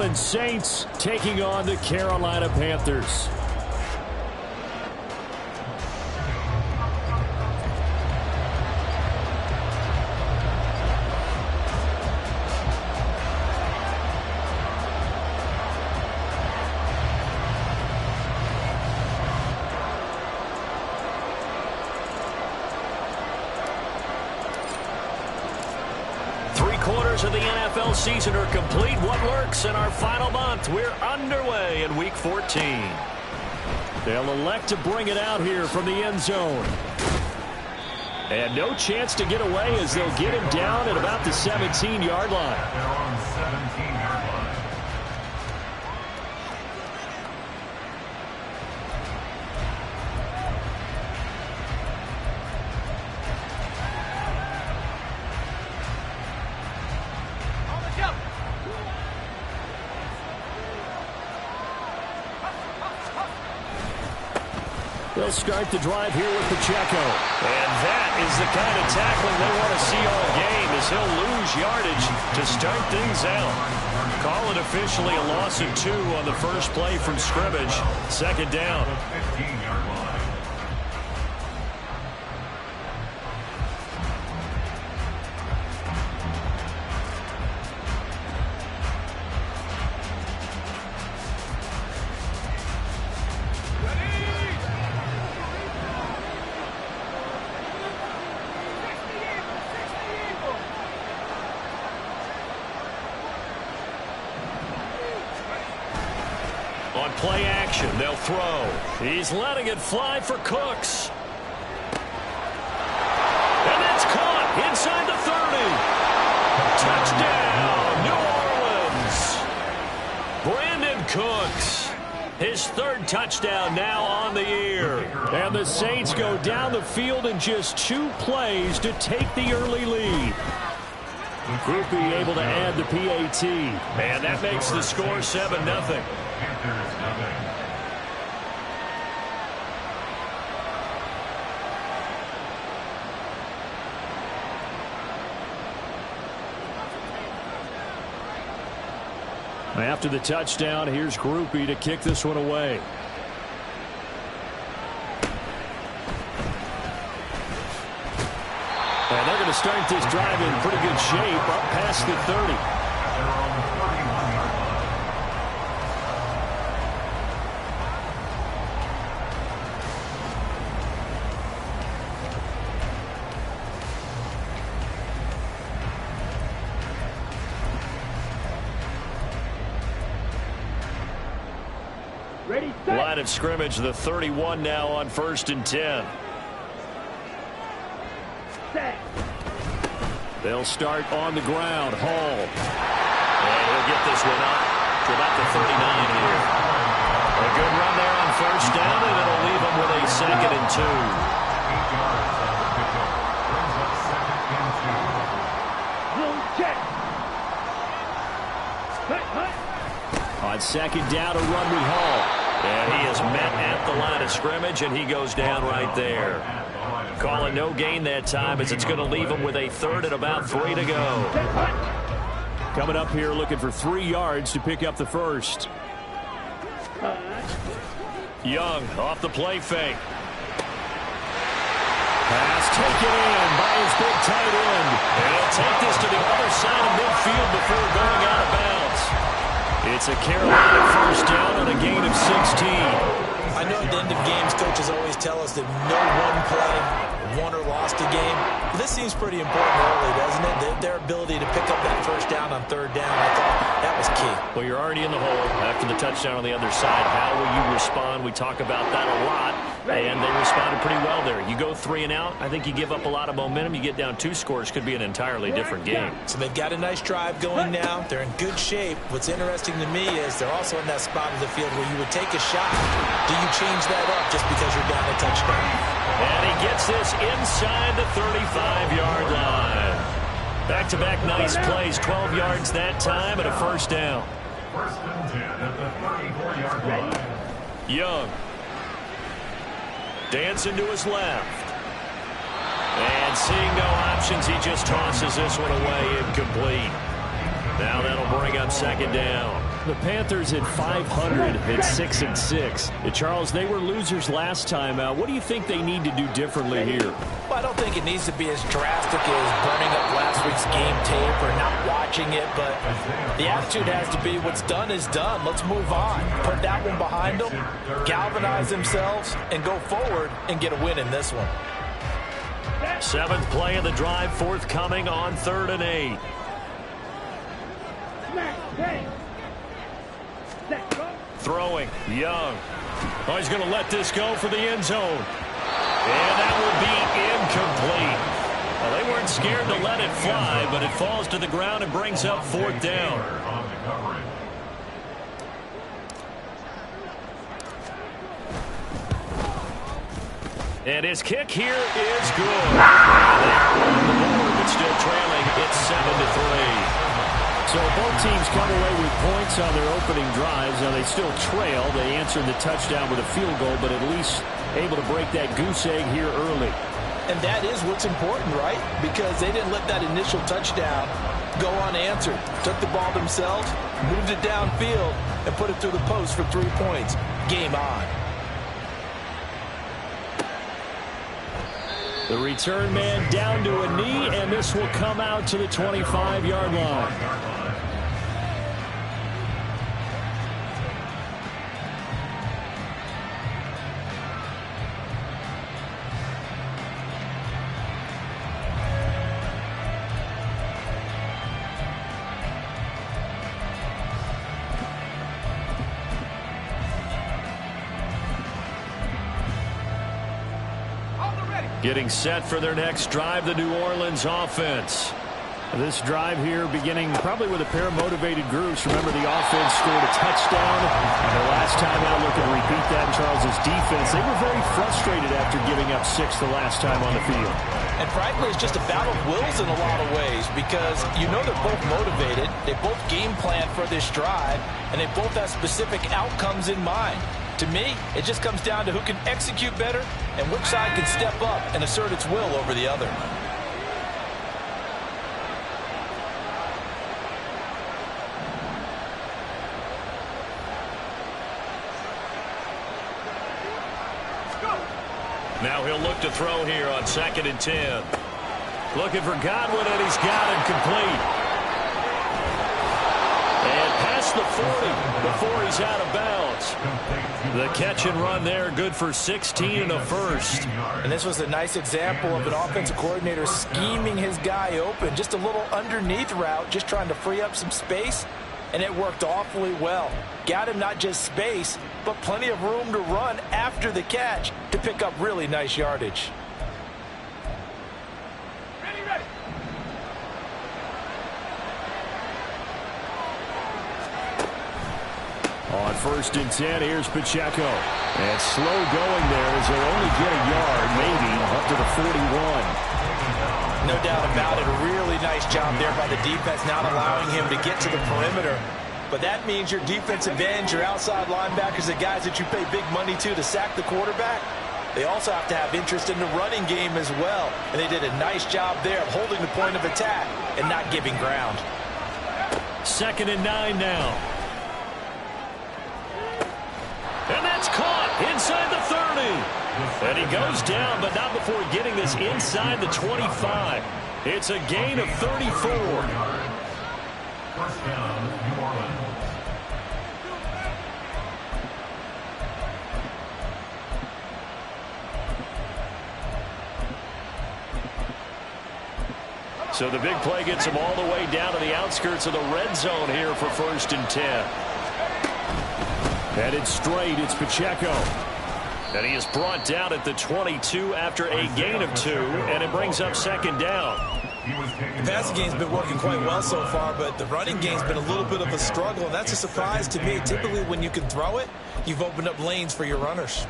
Orleans Saints taking on the Carolina Panthers. Quarters of the NFL season are complete. What lurks in our final month? We're underway in Week 14. They'll elect to bring it out here from the end zone. And no chance to get away as they'll get him down at about the 17-yard line. They're on 17-yard line. They'll start the drive here with Pacheco. And that is the kind of tackling they want to see all game, as he'll lose yardage to start things out. Call it officially a loss of 2 on the first play from scrimmage. Second down. 15-yard line. On play action, they'll throw. He's letting it fly for Cooks. And that's caught inside the 30. Touchdown, New Orleans. Brandon Cooks. His 3rd touchdown now on the year. And the Saints go down the field in just 2 plays to take the early lead. Groupie able to add the PAT. And that makes the score 7-0. Panthers nothing. After the touchdown, here's Groupie to kick this one away. And they're going to start this drive in pretty good shape up past the 30. They're on the 31-yard line. Line of scrimmage, the 31 now on 1st and 10. They'll start on the ground. Hall. And he'll get this one up to about the 39 here. A good run there on 1st down, and it'll leave him with a 2nd and 2. 8 yards after pickup. Brings up 2nd and 2. On 2nd down, a run with Hall. And he is met at the line of scrimmage, and he goes down right there. Calling no gain that time, as it's going to leave him with a 3rd and about 3 to go. Coming up here looking for 3 yards to pick up the 1st. Young off the play fake. Pass taken in by his big tight end. And he'll take this to the other side of midfield before going out of bounds. It's a Carolina 1st down on a gain of 16. I know at the end of games, coaches always tell us that no one play won or lost a game. But this seems pretty important early, doesn't it? Their ability to pick up that 1st down on 3rd down, I thought that was key. Well, you're already in the hole after the touchdown on the other side. How will you respond? We talk about that a lot, and they responded pretty well there. You go 3 and out, I think you give up a lot of momentum. You get down 2 scores, could be an entirely different game. So they've got a nice drive going now. They're in good shape. What's interesting to me is they're also in that spot of the field where you would take a shot. Do you change that up just because you're down a touchdown? And he gets this inside the 35-yard line. Back-to-back nice plays, 12 yards that time, and a 1st down. 1st and 10 at the 34-yard line. Young. Dancing to his left. And seeing no options, he just tosses this one away incomplete. Now that'll bring up second down. The Panthers at 500 at 6-6. Charles, they were losers last time out. What do you think they need to do differently here? Well, I don't think it needs to be as drastic as burning up last week's game tape or not watching it, but the attitude has to be what's done is done. Let's move on. Put that one behind them, galvanize themselves, and go forward and get a win in this one. 7th play of the drive forthcoming on 3rd and 8. Throwing, Young. Oh, he's going to let this go for the end zone. And that will be incomplete. Well, they weren't scared to let it fly, but it falls to the ground and brings up 4th down. And his kick here is good. They're on the board, but still trailing. It's 7-3. So both teams come away with points on their opening drives. Now they still trail. They answered the touchdown with a field goal, but at least able to break that goose egg here early. And that is what's important, right? Because they didn't let that initial touchdown go unanswered. Took the ball themselves, moved it downfield, and put it through the post for 3 points. Game on. The return man down to a knee, and this will come out to the 25-yard line. Getting set for their next drive, the New Orleans offense. This drive here beginning probably with a pair of motivated groups. Remember, the offense scored a touchdown. And the last time out, looking to repeat that in Charles's defense. They were very frustrated after giving up 6 the last time on the field. And frankly, it's just a battle of wills in a lot of ways because you know they're both motivated. They both game plan for this drive, and they both have specific outcomes in mind. To me, it just comes down to who can execute better and which side can step up and assert its will over the other. Now he'll look to throw here on 2nd and 10. Looking for Godwin, and he's got him complete. And past the 40 before he's out of bounds. The catch and run there, good for 16 and a first. And this was a nice example of an offensive coordinator scheming his guy open. Just a little underneath route, just trying to free up some space. And it worked awfully well. Got him not just space, but plenty of room to run after the catch to pick up really nice yardage. Ready. On 1st and 10, here's Pacheco. And slow going there as they'll only get a yard, maybe, up to the 41. No doubt about it. A really nice job there by the defense, not allowing him to get to the perimeter. But that means your defensive ends, your outside linebackers, the guys that you pay big money to sack the quarterback, they also have to have interest in the running game as well. And they did a nice job there of holding the point of attack and not giving ground. 2nd and 9 now. And that's caught inside the 30. And he goes down, but not before getting this inside the 25. It's a gain of 34. First down, New Orleans. So the big play gets him all the way down to the outskirts of the red zone here for 1st and 10. Headed straight, it's Pacheco. And he is brought down at the 22 after a gain of 2, and it brings up 2nd down. The passing game's been working quite well so far, but the running game's been a little bit of a struggle, and that's a surprise to me. Typically, when you can throw it, you've opened up lanes for your runners.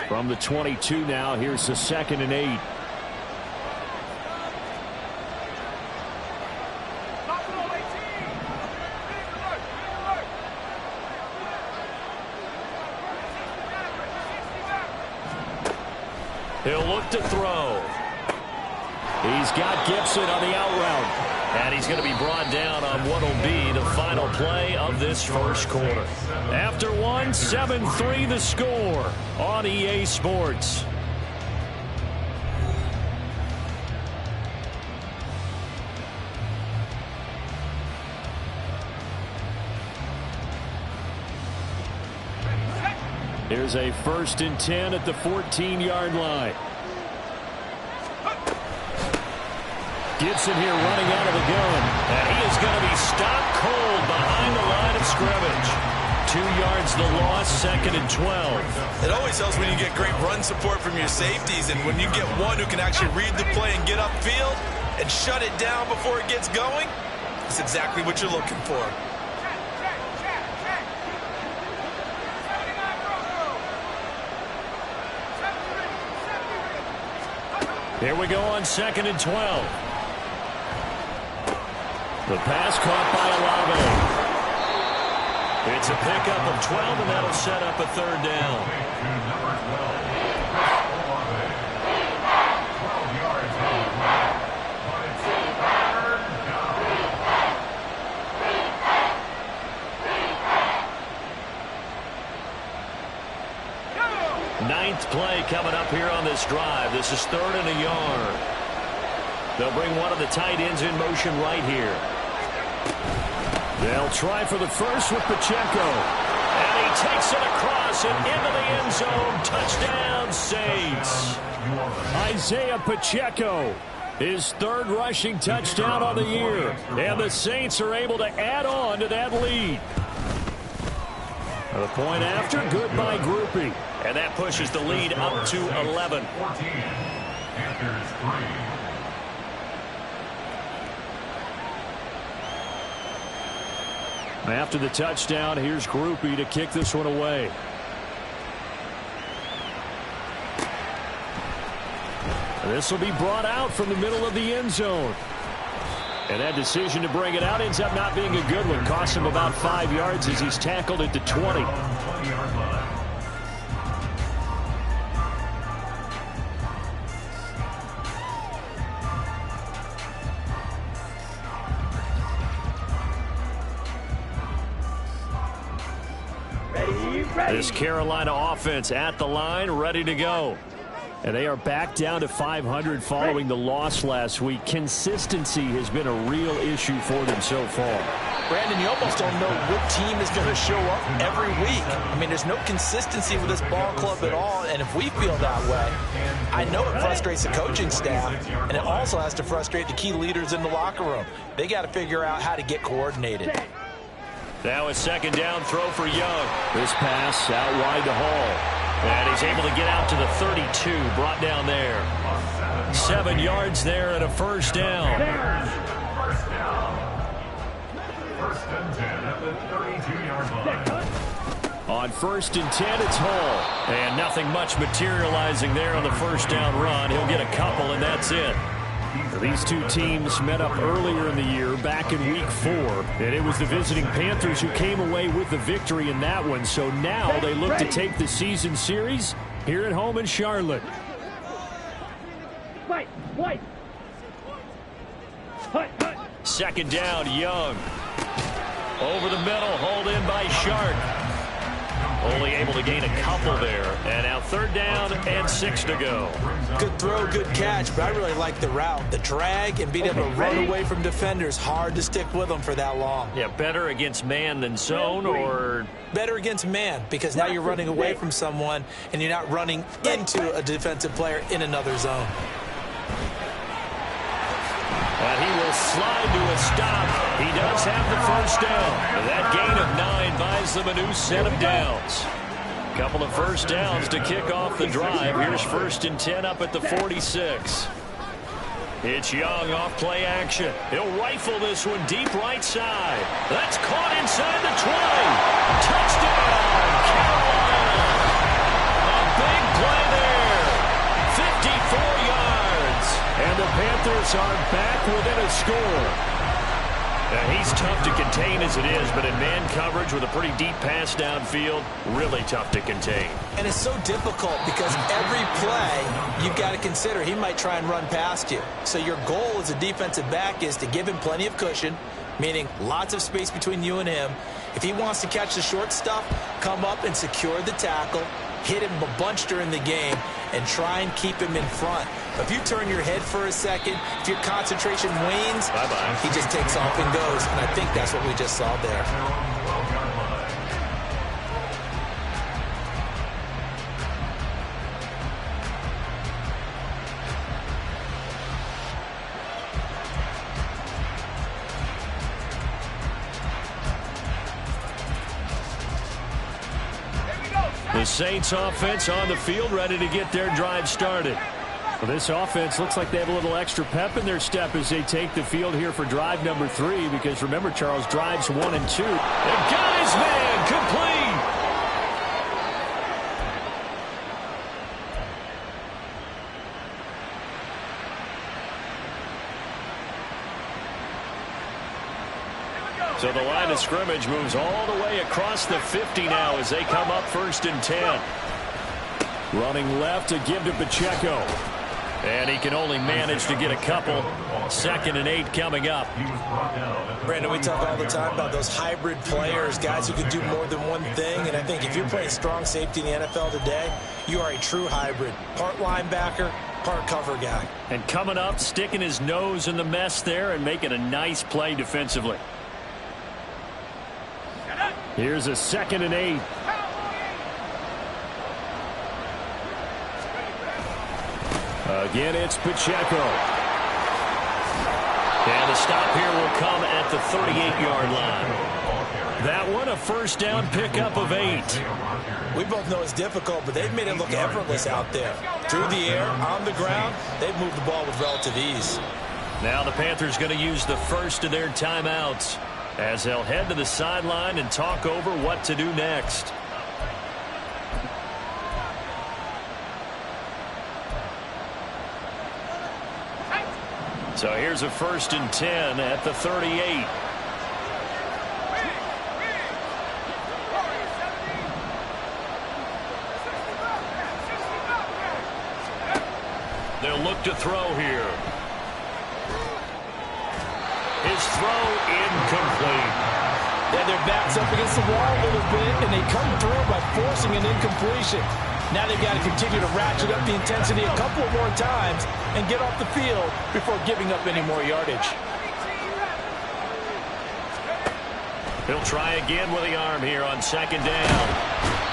From the 22 now, here's the 2nd and 8. He'll look to throw. He's got Gibson on the out route. And he's going to be brought down on what will be the final play of this first quarter. After one, 7-3 the score on EA Sports. Here's a 1st and 10 at the 14-yard line. Gibson here running out of the gun. And he is going to be stopped cold behind the line of scrimmage. 2 yards the loss, 2nd and 12. It always helps when you get great run support from your safeties, and when you get one who can actually read the play and get upfield and shut it down before it gets going, it's exactly what you're looking for. Here we go on 2nd and 12. The pass caught by Olave. It's a pickup of 12, and that'll set up a 3rd down. Ninth play coming up here on this drive. This is 3rd and a yard. They'll bring one of the tight ends in motion right here. They'll try for the first with Pacheco. And he takes it across and into the end zone. Touchdown, Saints. Isaiah Pacheco, his 3rd rushing touchdown on the year. And the Saints are able to add on to that lead. The point after, good by Grupe. And that pushes the lead up to 11. 14. Panthers 3. After the touchdown, here's Grupe to kick this one away. This will be brought out from the middle of the end zone. And that decision to bring it out ends up not being a good one. Costs him about 5 yards as he's tackled at the 20. This Carolina offense at the line, ready to go. And they are back down to 500 following the loss last week. Consistency has been a real issue for them so far. Brandon, you almost don't know what team is going to show up every week. I mean, there's no consistency with this ball club at all, and if we feel that way, I know it frustrates the coaching staff, and it also has to frustrate the key leaders in the locker room. They got to figure out how to get coordinated. Now a 2nd down throw for Young. This pass out wide to Hall. And he's able to get out to the 32, brought down there. 7 yards there and a 1st down. First down. 1st and 10 at the 32-yard line. On 1st and 10, it's Hall. And nothing much materializing there on the 1st down run. He'll get a couple, and that's it. These two teams met up earlier in the year, back in Week 4, and it was the visiting Panthers who came away with the victory in that one. So now they look to take the season series here at home in Charlotte. Second down, Young. Over the middle, hauled in by Shark. Only able to gain a couple there. And now 3rd down and 6 to go. Good throw, good catch, but I really like the route. The drag and being able to run away from defenders, hard to stick with them for that long. Yeah, better against man than zone, or? Better against man, because now you're running away from someone and you're not running into a defensive player in another zone. And he will slide to a stop. He does have the 1st down. That gain of 9 buys them a new set of downs. Couple of 1st downs to kick off the drive. Here's 1st and 10 up at the 46. It's Young off play action. He'll rifle this one deep right side. That's caught inside the 20. Touchdown, Carolina. A big play there. 54 yards. And the Panthers are back within a score. He's tough to contain as it is, but in man coverage with a pretty deep pass downfield, really tough to contain. And it's so difficult because every play you've got to consider he might try and run past you. So your goal as a defensive back is to give him plenty of cushion, meaning lots of space between you and him. If he wants to catch the short stuff, come up and secure the tackle, hit him a bunch during the game, and try and keep him in front. But if you turn your head for a second, if your concentration wanes, he just takes off and goes. And I think that's what we just saw there. The Saints offense on the field, ready to get their drive started. Well, this offense looks like they have a little extra pep in their step as they take the field here for drive number 3, because remember, Charles, drives 1 and 2. They got his man, complete. So the line of scrimmage moves all the way across the 50 now as they come up 1st and 10. Running left to give to Pacheco. And he can only manage to get a couple. 2nd and 8 coming up. Brandon, we talk all the time about those hybrid players, guys who can do more than one thing. And I think if you're playing strong safety in the NFL today, you are a true hybrid. Part linebacker, part cover guy. And coming up, sticking his nose in the mess there and making a nice play defensively. Here's a 2nd and 8. Again, it's Pacheco. And the stop here will come at the 38-yard line. That one, a 1st down pickup of 8. We both know it's difficult, but they've made it look effortless out there. Through the air, on the ground, they've moved the ball with relative ease. Now the Panthers going to use the first of their timeouts as they'll head to the sideline and talk over what to do next. So here's a 1st and 10 at the 38. They'll look to throw here. His throw incomplete. Yeah, their back's up against the wall a little bit, and they come through by forcing an incompletion. Now they've got to continue to ratchet up the intensity a couple of more times and get off the field before giving up any more yardage. He'll try again with the arm here on 2nd down.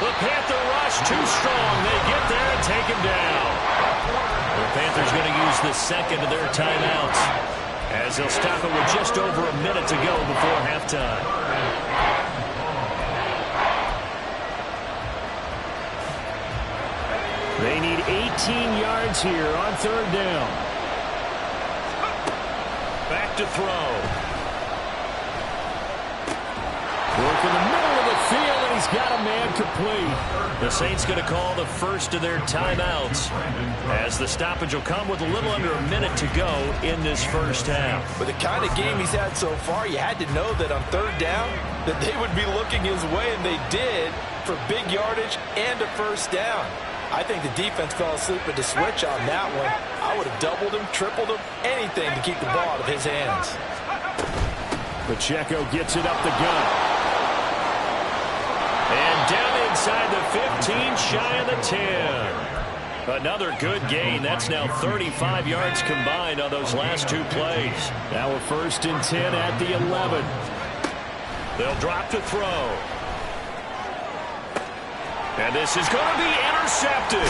The Panther rush too strong. They get there and take him down. The Panthers going to use the 2nd of their timeouts as they'll stop it with just over a minute to go before halftime. They need 18 yards here on 3rd down. Back to throw. Work in the middle of the field, and he's got a man complete. The Saints going to call the first of their timeouts as the stoppage will come with a little under a minute to go in this 1st half. With the kind of game he's had so far, you had to know that on 3rd down that they would be looking his way, and they did, for big yardage and a 1st down. I think the defense fell asleep at the switch on that one. I would have doubled him, tripled him, anything to keep the ball out of his hands. Pacheco gets it up the gut. And down inside the 15, shy of the 10. Another good gain. That's now 35 yards combined on those last 2 plays. Now a 1st and 10 at the 11. They'll drop to throw. And this is going to be intercepted.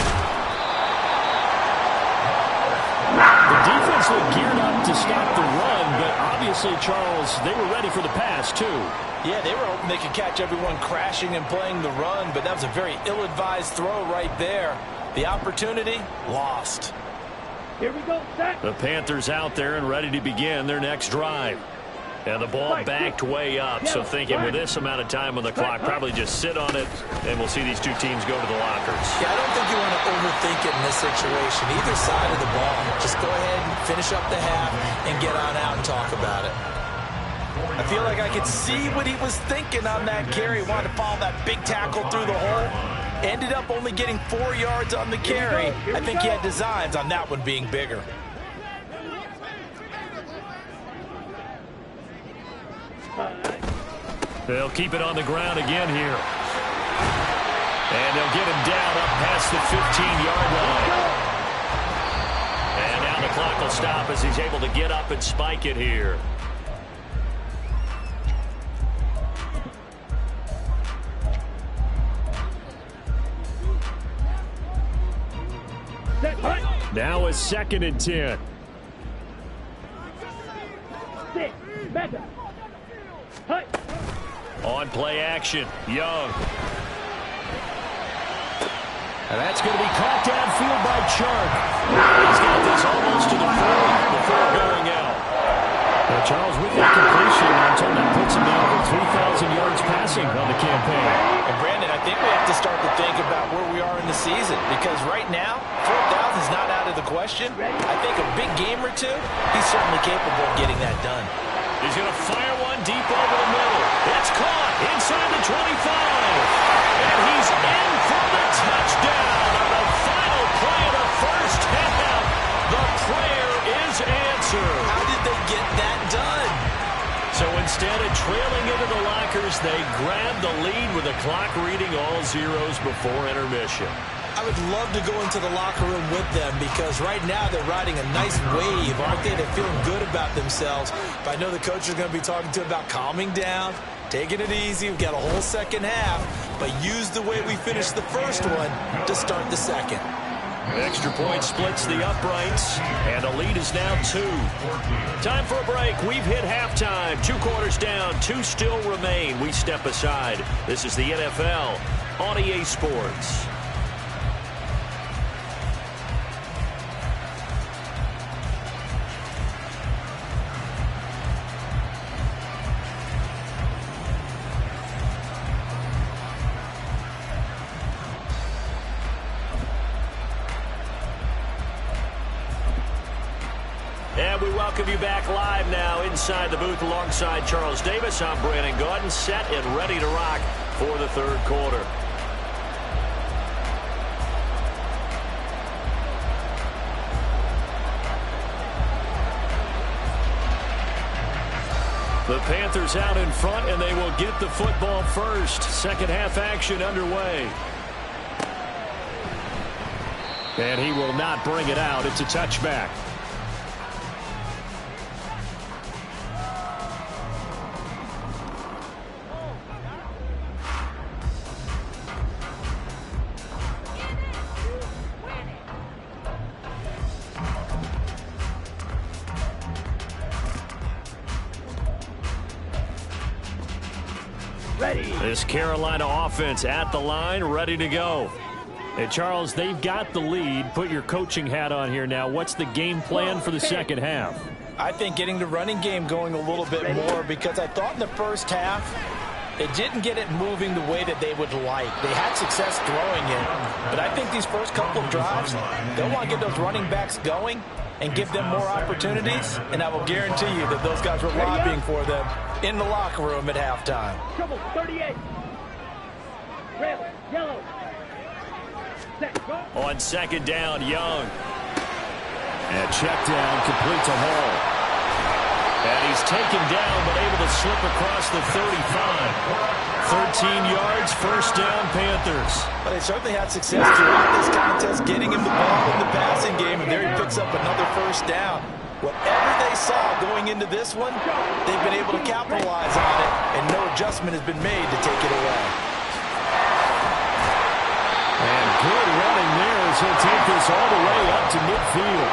The defense looked geared up to stop the run, but obviously, Charles, they were ready for the pass, too. Yeah, they were hoping they could catch everyone crashing and playing the run, but that was a very ill-advised throw right there. The opportunity, lost. Here we go, set. The Panthers out there and ready to begin their next drive. And the ball backed way up, so thinking with this amount of time on the clock, probably just sit on it, and we'll see these 2 teams go to the lockers. Yeah, I don't think you want to overthink it in this situation. Either side of the ball. Just go ahead and finish up the half and get on out and talk about it. I feel like I could see what he was thinking on that carry. Wanted to follow that big tackle through the hole. Ended up only getting 4 yards on the carry. I think he had designs on that one being bigger. They'll keep it on the ground again here. And they'll get him down up past the 15-yard line. And now the clock will stop as he's able to get up and spike it here. Now a 2nd and 10. On play action, Young. And that's going to be caught downfield by Chark. He's got this almost to the 40 before going out. Now, Charles, with that completion, I'm told that puts him down over 3,000 yards passing on the campaign. And Brandon, I think we have to start to think about where we are in the season, because right now, 4,000 is not out of the question. I think a big game or two, he's certainly capable of getting that done. He's going to fire one deep over the middle. It's caught inside the 25. And he's in for the touchdown on the final play of the first half. The prayer is answered. How did they get that done? So instead of trailing into the lockers, they grabbed the lead with the clock reading all zeros before intermission. I would love to go into the locker room with them, because right now they're riding a nice wave, aren't they? They're feeling good about themselves. But I know the coach is going to be talking to them about calming down, taking it easy. We've got a whole second half, but use the way we finished the first one to start the second. Extra point splits the uprights, and the lead is now 2. Time for a break. We've hit halftime. 2 quarters down, 2 still remain. We step aside. This is the NFL on EA Sports. And we welcome you back live now inside the booth alongside Charles Davis. I'm Brandon Gaudin, set and ready to rock for the third quarter. The Panthers out in front, and they will get the football first. Second half action underway. And he will not bring it out. It's a touchback. This Carolina offense at the line, ready to go. And Charles, they've got the lead. Put your coaching hat on here now. What's the game plan for the second half? I think getting the running game going a little bit more, because I thought in the first half it didn't get it moving the way that they would like. They had success throwing it, but I think these first couple of drives, they'll want to get those running backs going and give them more opportunities, and I will guarantee you that those guys were lobbying for them in the locker room at halftime. Trouble, 38. Red, yellow. Set, go. On second down, Young. And check down, complete to Hall. And he's taken down, but able to slip across the 35. 13 yards, first down, Panthers. But they certainly had success throughout this contest, getting him the ball in the passing game, and there he picks up another first down. Whatever they saw going into this one, they've been able to capitalize on it, and no adjustment has been made to take it away. And good running there as he'll take this all the way up to midfield.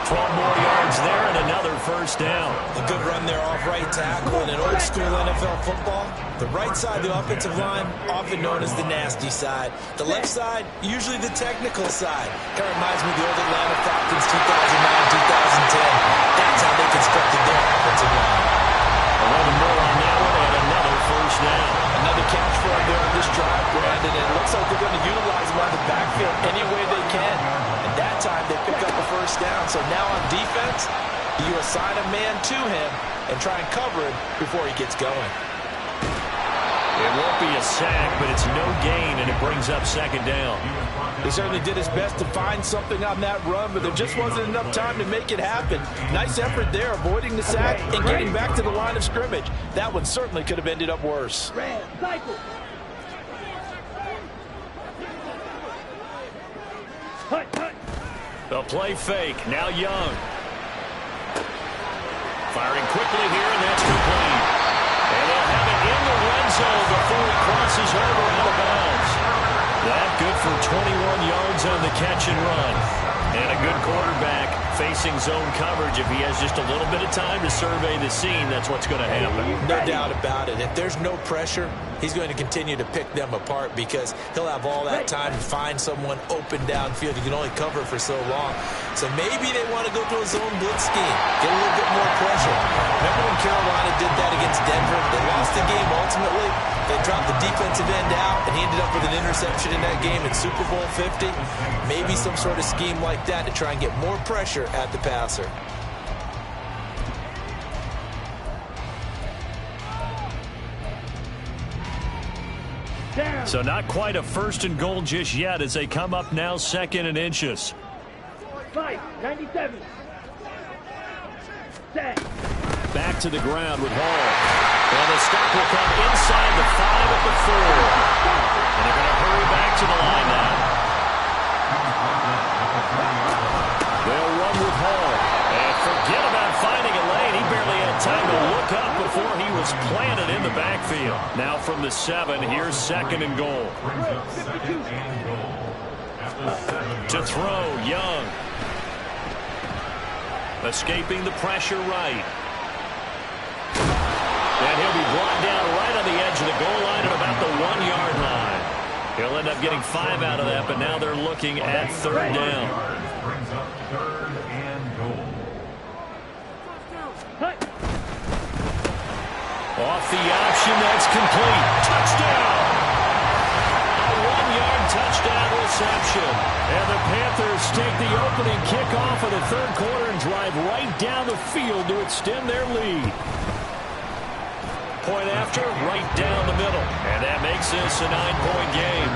12 more yards there and another first down. A good run there off right tackle in an old school NFL football. The right side of the offensive line, often known as the nasty side. The left side, usually the technical side. Kind of reminds me of the old Atlanta Falcons 2009-2010. That's how they constructed their offensive line. 11 more on that one and another first down. Another catch for him there on this drive, Brandon. And it looks like they're going to utilize him on the backfield any way they can. And that time they pick up a first down. So now on defense, you assign a man to him, and try and cover him before he gets going. It won't be a sack, but it's no gain, and it brings up second down. He certainly did his best to find something on that run, but there just wasn't enough time to make it happen. Nice effort there, avoiding the sack and getting back to the line of scrimmage. That one certainly could have ended up worse. Cycle. Hut. A play fake. Now Young. Firing quickly here, and that's complete. And they'll have it in the red zone before he crosses over out of bounds. That good for 21 yards on the catch and run. And a good quarterback facing zone coverage. If he has just a little bit of time to survey the scene, that's what's going to happen. No doubt about it. If there's no pressure, he's going to continue to pick them apart because he'll have all that time to find someone open downfield. He can only cover for so long. So maybe they want to go to a zone blitz scheme, get a little bit more pressure. Remember when Carolina did that against Denver? They lost the game ultimately. They dropped the defensive end out, and he ended up with an interception in that game in Super Bowl 50. Maybe some sort of scheme like that to try and get more pressure at the passer. So not quite a first and goal just yet as they come up now second and inches. 97. Set. Back to the ground with Hall. And the stop will come inside the 5 at the 4. And they're going to hurry back to the line now. They'll run with Hall. And forget about finding a lane. He barely had time to look up before he was planted in the backfield. Now from the 7, here's second and goal. To throw, Young. Escaping the pressure right. And he'll be brought down right on the edge of the goal line at about the 1-yard line. He'll end up getting 5 out of that, but now they're looking at third down. Brings up third and goal. Off the option, that's complete. Touchdown! A 1-yard touchdown reception. And the Panthers take the opening kickoff of the third quarter and drive right down the field to extend their lead. Point after, right down the middle. And that makes this a 9-point game.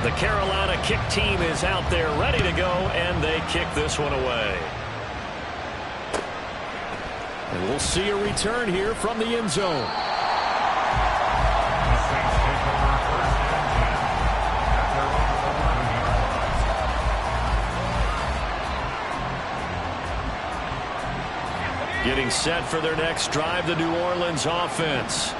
The Carolina kick team is out there ready to go, and they kick this one away. And we'll see a return here from the end zone. Getting set for their next drive, the New Orleans offense.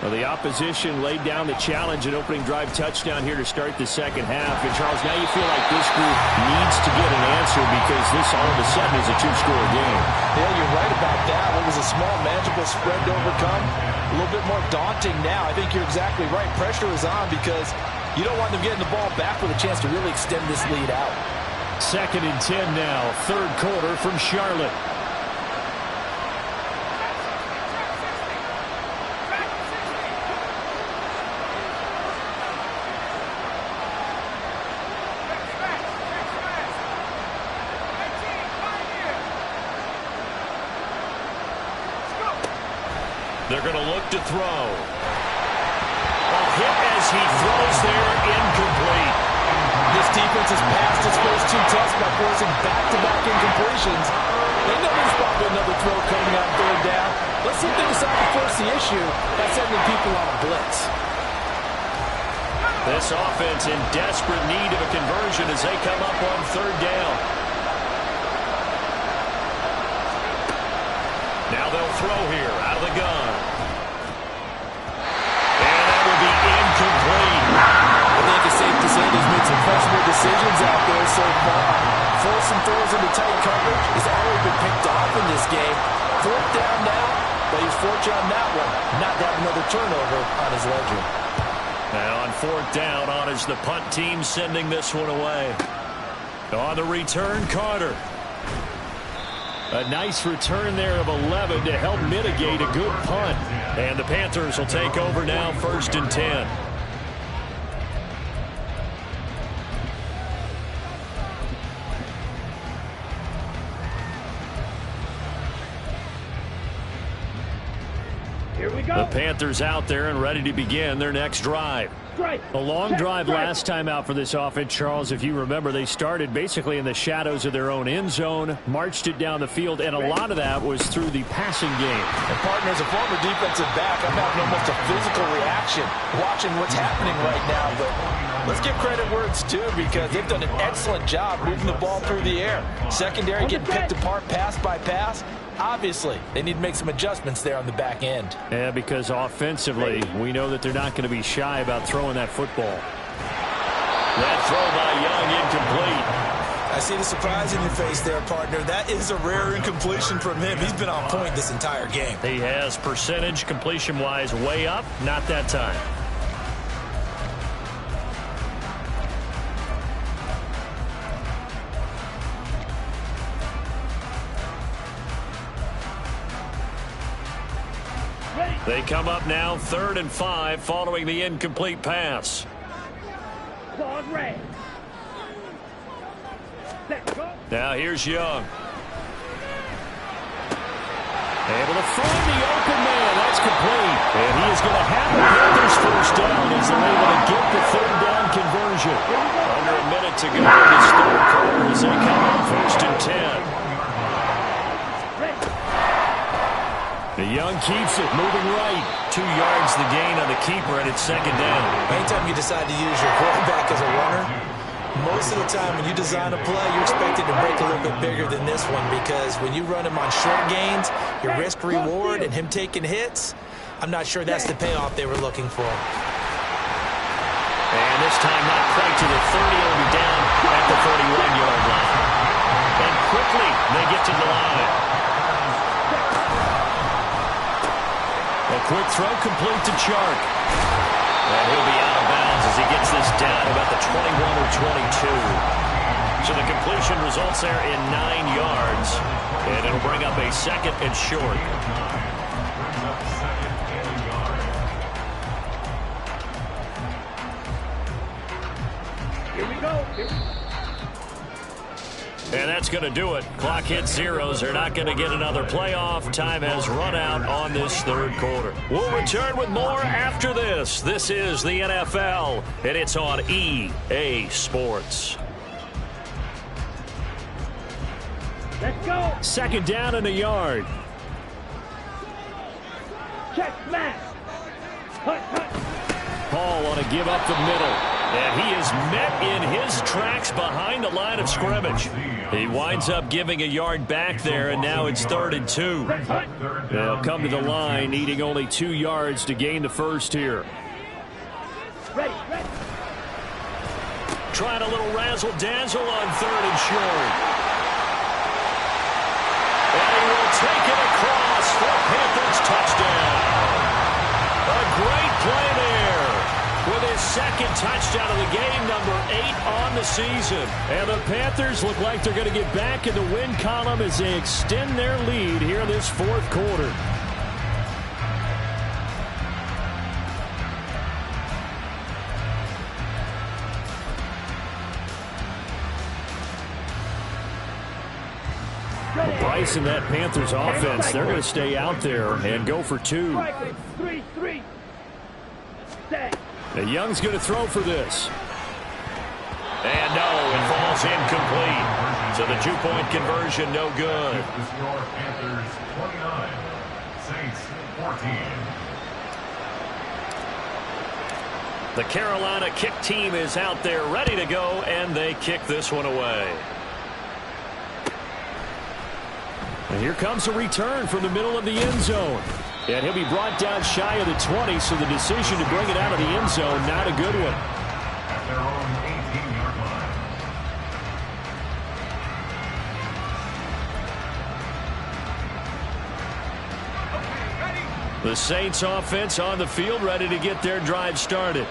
Well, the opposition laid down the challenge, an opening drive touchdown here to start the second half. And, Charles, now you feel like this group needs to get an answer because this all of a sudden is a 2-score game. Yeah, you're right about that. What was a small, manageable spread to overcome, a little bit more daunting now. I think you're exactly right. Pressure is on because you don't want them getting the ball back with a chance to really extend this lead out. Second and 10 now, third quarter from Charlotte. They're going to look to throw. A hit as he throws there, incomplete. This defense has passed its first 2 tests by forcing back-to-back incompletions. They know there's probably another throw coming on third down. Let's see if they decide to force the issue by sending people on a blitz. This offense in desperate need of a conversion as they come up on third down. Now they'll throw here out of the gun. And that will be incomplete. I think it's safe to say he's made some questionable decisions out there so far. Forcing throws into tight coverage has already been picked off in this game. Fourth down now, but he's fortunate on that one, not to have another turnover on his ledger. Now on fourth down, on is the punt team sending this one away. On the return, Carter. A nice return there of 11 to help mitigate a good punt. And the Panthers will take over now, 1st and 10. Here we go. The Panthers out there and ready to begin their next drive. A long drive last time out for this offense, Charles. If you remember, they started basically in the shadows of their own end zone, marched it down the field, and a lot of that was through the passing game. And partner, as a former defensive back, I'm having almost a physical reaction watching what's happening right now. But let's give credit where it's due, because they've done an excellent job moving the ball through the air. Secondary getting picked apart pass by pass. Obviously, they need to make some adjustments there on the back end. Yeah, because offensively, we know that they're not going to be shy about throwing that football. That throw by Young incomplete. I see the surprise in your face there, partner. That is a rare incompletion from him. He's been on point this entire game. He has percentage completion-wise way up, not that time. They come up now 3rd and 5 following the incomplete pass. Claude Ray. Let's go. Now here's Young. Able to find the open man. That's complete. And he is going to have the Panthers first down as they're able to get the 3rd down conversion. Under a minute to go in this 3rd quarter as they come up 1st and 10. The Young keeps it, moving right. 2 yards the gain on the keeper, and it's 2nd down. Anytime you decide to use your quarterback as a runner, most of the time when you design a play, you're expected to break a little bit bigger than this one, because when you run him on short gains, your risk-reward and him taking hits, I'm not sure that's the payoff they were looking for. And this time not quite to the 30. It'll be down at the 31-yard line. And quickly they get to the line. A quick throw complete to Chark. And he'll be out of bounds as he gets this down about the 21 or 22. So the completion results there in 9 yards. And it'll bring up a 2nd and short. Here we go. And that's going to do it. Clock hits zeros. They're not going to get another playoff. Time has run out on this 3rd quarter. We'll return with more after this. This is the NFL, and it's on EA Sports. Let's go. 2nd down and a yard. Check smash. Hut. Paul on a give up the middle. And he is met in his tracks behind the line of scrimmage. He winds up giving a yard back there, and now it's 3rd and 2. They'll come to the line, needing only 2 yards to gain the first here. Ready. Trying a little razzle-dazzle on 3rd and short. And he will take it across for Panthers touchdown. A great play there. With his 2nd touchdown of the game, number 8 on the season. And the Panthers look like they're going to get back in the win column as they extend their lead here in this 4th quarter. Bryce and that Panthers offense, they're going to stay out there and go for 2. 3. Set. And Young's going to throw for this. And no, it falls incomplete. So the 2-point conversion, no good. The score, Panthers 29, Saints 14. The Carolina kick team is out there ready to go, and they kick this one away. And here comes a return from the middle of the end zone. And he'll be brought down shy of the 20, so the decision to bring it out of the end zone, not a good one. At their own 18-yard line. The Saints offense on the field ready to get their drive started.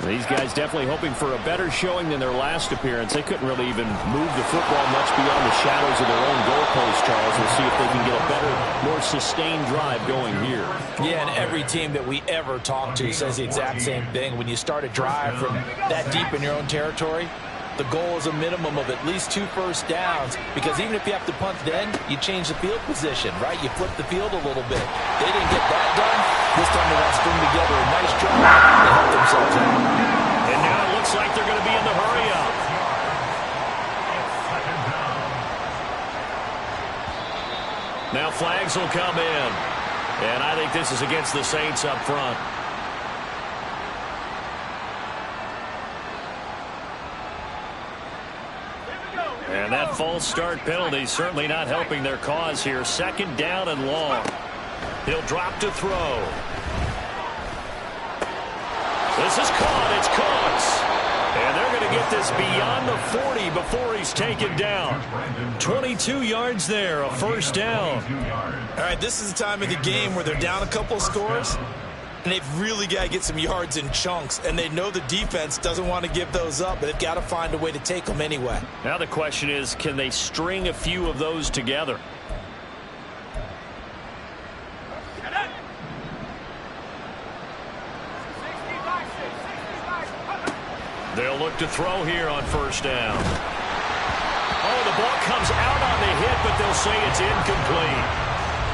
These guys definitely hoping for a better showing than their last appearance. They couldn't really even move the football much beyond the shadows of their own goalpost, Charles. We'll see if they can get a better, more sustained drive going here. Yeah, and every team that we ever talk to says the exact same thing. When you start a drive from that deep in your own territory, the goal is a minimum of at least 2 first downs, because even if you have to punt then, you change the field position, right? You flip the field a little bit. They didn't get that done. This time they want to string together a nice drive to help themselves out. And now it looks like they're going to be in the hurry-up. Now flags will come in. And I think this is against the Saints up front. And that false start penalty certainly not helping their cause here. 2nd down and long. He'll drop to throw. This is caught. It's Cox. And they're going to get this beyond the 40 before he's taken down. 22 yards there, a first down. All right, this is the time of the game where they're down a couple of scores, and they've really got to get some yards in chunks, and they know the defense doesn't want to give those up, but they've got to find a way to take them anyway. Now the question is, can they string a few of those together? They'll look to throw here on first down. Oh, the ball comes out on the hit, but they'll say it's incomplete.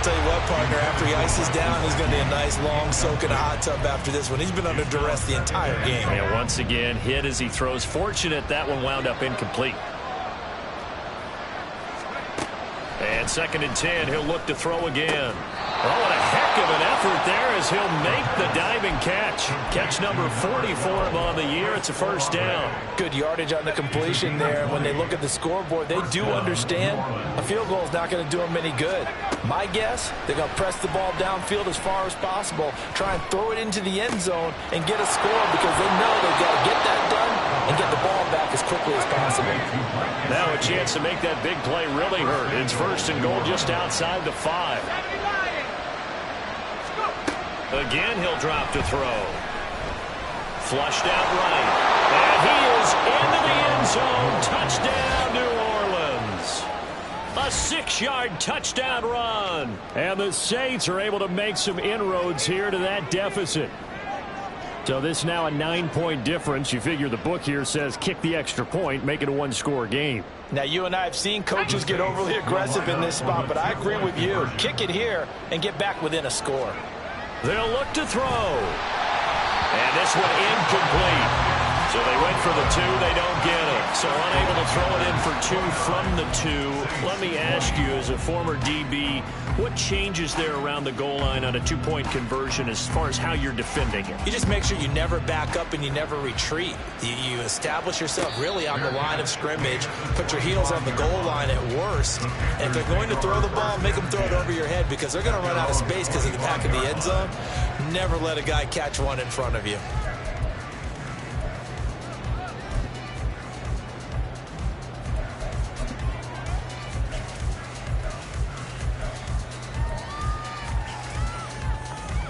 Tell you what, partner, after he ices down, he's going to be a nice long soak in a hot tub after this one. He's been under duress the entire game. And once again, hit as he throws. Fortunate that one wound up incomplete. And 2nd and 10, he'll look to throw again. Oh, what a heck of an effort there as he'll make the diving catch. Catch number 40 for him on the year. It's a first down. Good yardage on the completion there. When they look at the scoreboard, they do understand a field goal is not going to do them any good. My guess, they're going to press the ball downfield as far as possible, try and throw it into the end zone and get a score, because they know they've got to get that done and get the ball back as quickly as possible. Now a chance to make that big play really hurt. It's 1st and goal just outside the 5. Again, he'll drop to throw. Flushed out right. And he is into the end zone. Touchdown, New Orleans. A 6-yard touchdown run. And the Saints are able to make some inroads here to that deficit. So this now a 9-point difference. You figure the book here says kick the extra point, make it a 1-score game. Now, you and I have seen coaches get overly aggressive in this spot, but I agree with you. Kick it here and get back within a score. They'll look to throw. And this one incomplete. So they went for the 2. They don't get it. So unable to throw it in for 2 from the 2. Let me ask you, as a former DB, what changes there around the goal line on a 2-point conversion as far as how you're defending it? You just make sure you never back up and you never retreat. You establish yourself really on the line of scrimmage, put your heels on the goal line at worst, and if they're going to throw the ball, make them throw it over your head, because they're going to run out of space because of the back of the end zone. Never let a guy catch one in front of you.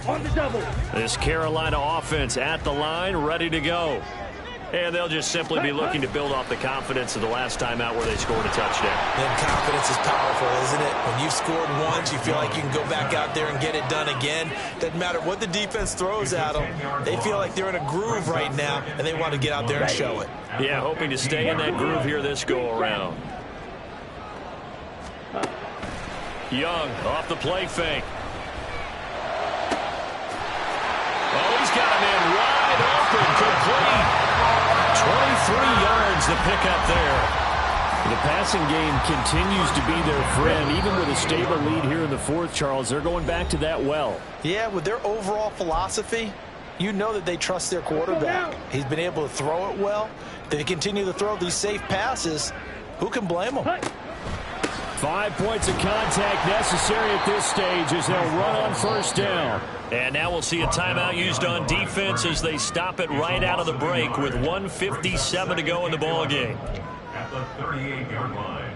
On the double. This Carolina offense at the line, ready to go. And they'll just simply be looking to build off the confidence of the last time out where they scored a touchdown. And confidence is powerful, isn't it? When you've scored once, you feel like you can go back out there and get it done again. Doesn't matter what the defense throws at them. They feel like they're in a groove right now, and they want to get out there and show it. Yeah, hoping to stay in that groove here this go-around. Young off the play fake. Oh, he's got him in wide open, complete. 23 yards the pickup there. The passing game continues to be their friend. Even with a stable lead here in the 4th, Charles, they're going back to that well. Yeah, with their overall philosophy, you know that they trust their quarterback. He's been able to throw it well. They continue to throw these safe passes. Who can blame them? 5 points of contact necessary at this stage as they'll run on first down. And now we'll see a timeout used on defense as they stop it right out of the break with 1:57 to go in the ball game. At the 38-yard line.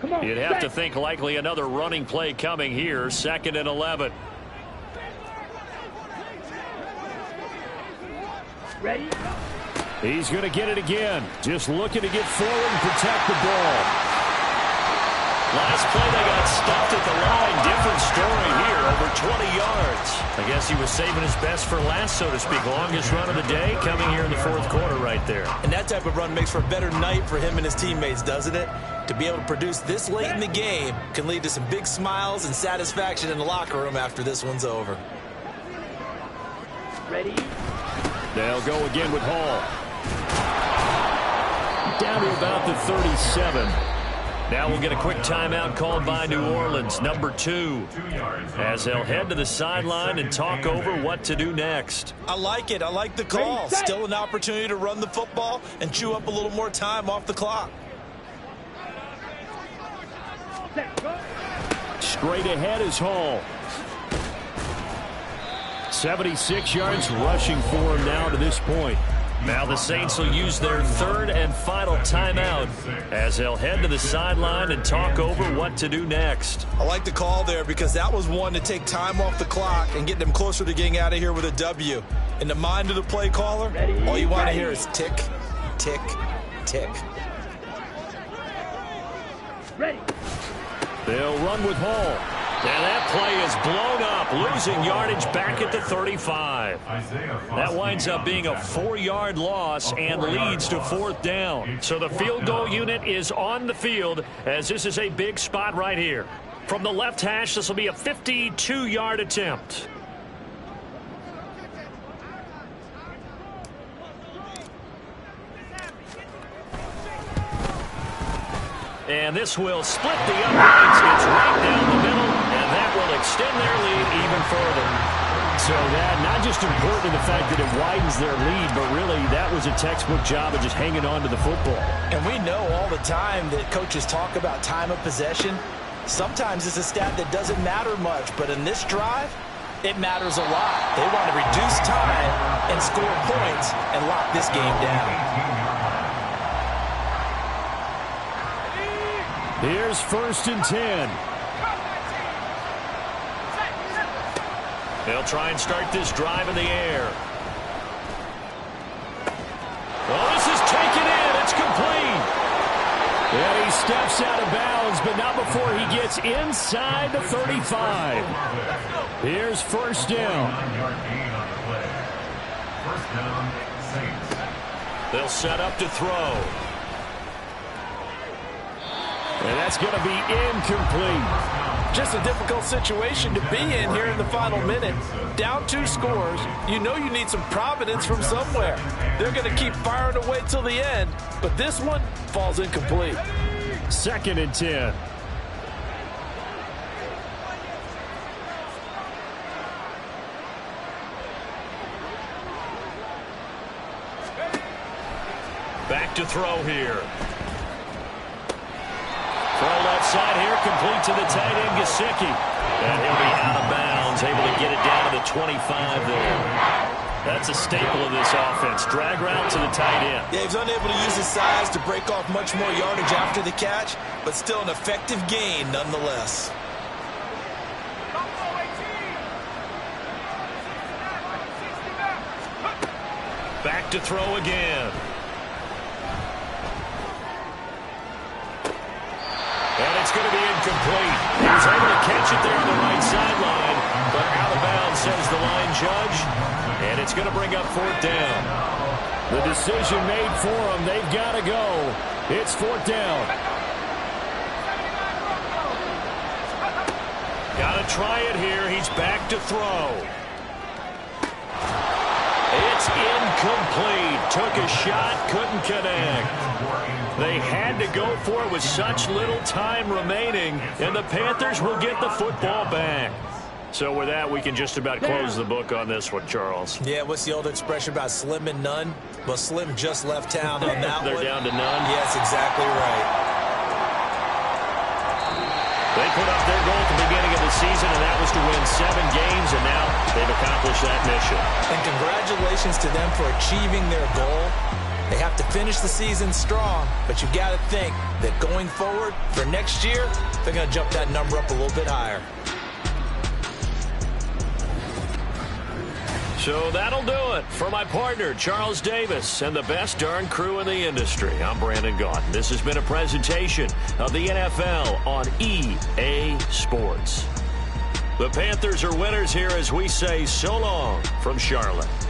Come on. You'd have to think likely another running play coming here. 2nd and 11. Ready? He's going to get it again. Just looking to get forward and protect the ball. Last play, they got stuffed at the line. Different story here, over 20 yards. I guess he was saving his best for last, so to speak. Longest run of the day coming here in the fourth quarter right there. And that type of run makes for a better night for him and his teammates, doesn't it? To be able to produce this late in the game can lead to some big smiles and satisfaction in the locker room after this one's over. Ready? They'll go again with Hall. Down to about the 37. Now we'll get a quick timeout called by New Orleans, number 2, as they'll head to the sideline and talk over what to do next. I like it. I like the call. Still an opportunity to run the football and chew up a little more time off the clock. Straight ahead is Hall. 76 yards rushing for him now to this point. Now the Saints will use their third and final timeout as they'll head to the sideline and talk over what to do next. I like the call there because that was one to take time off the clock and get them closer to getting out of here with a W. In the mind of the play caller, all you want to hear is tick, tick, tick. Ready? They'll run with Hall. And that play is blown up, losing yardage back at the 35. That winds up being a 4-yard loss and leads to fourth down. So the field goal unit is on the field as this is a big spot right here. From the left hash, this will be a 52-yard attempt. And this will split the uprights. It's right down the middle, and that will extend their lead even further. So that, not just important in the fact that it widens their lead, but really that was a textbook job of just hanging on to the football. And we know all the time that coaches talk about time of possession. Sometimes it's a stat that doesn't matter much, but in this drive, it matters a lot. They want to reduce time and score points and lock this game down. Here's 1st and 10. They'll try and start this drive in the air. Well, this is taken in. It's complete. And he steps out of bounds, but not before he gets inside the 35. Here's 1st down. They'll set up to throw. And that's going to be incomplete. Just a difficult situation to be in here in the final minute. Down 2 scores, you know you need some providence from somewhere. They're going to keep firing away till the end, but this one falls incomplete. 2nd and 10. Back to throw here. Throw left side here, complete to the tight end, Gesicki. And he'll be out of bounds, able to get it down to the 25 there. That's a staple of this offense. Drag route to the tight end. Yeah, he's unable to use his size to break off much more yardage after the catch, but still an effective gain nonetheless. Back to throw again. And it's going to be incomplete. He was able to catch it there on the right sideline, but out of bounds, says the line judge. And it's going to bring up 4th down. The decision made for them. They've got to go. It's 4th down. Got to try it here. He's back to throw. It's incomplete. Took a shot, couldn't connect. They had to go for it with such little time remaining, and the Panthers will get the football back. So with that, we can just about close the book on this one, Charles. Yeah, what's the old expression about slim and none? Well, Slim just left town on that They're one. down to none? Yes, exactly right. They put up their goal at the beginning of the season, and that was to win 7 games, and now they've accomplished that mission. And congratulations to them for achieving their goal. They have to finish the season strong, but you got to think that going forward for next year, they're going to jump that number up a little bit higher. So that'll do it. For my partner, Charles Davis, and the best darn crew in the industry, I'm Brandon Gaudin. This has been a presentation of the NFL on EA Sports. The Panthers are winners here as we say so long from Charlotte.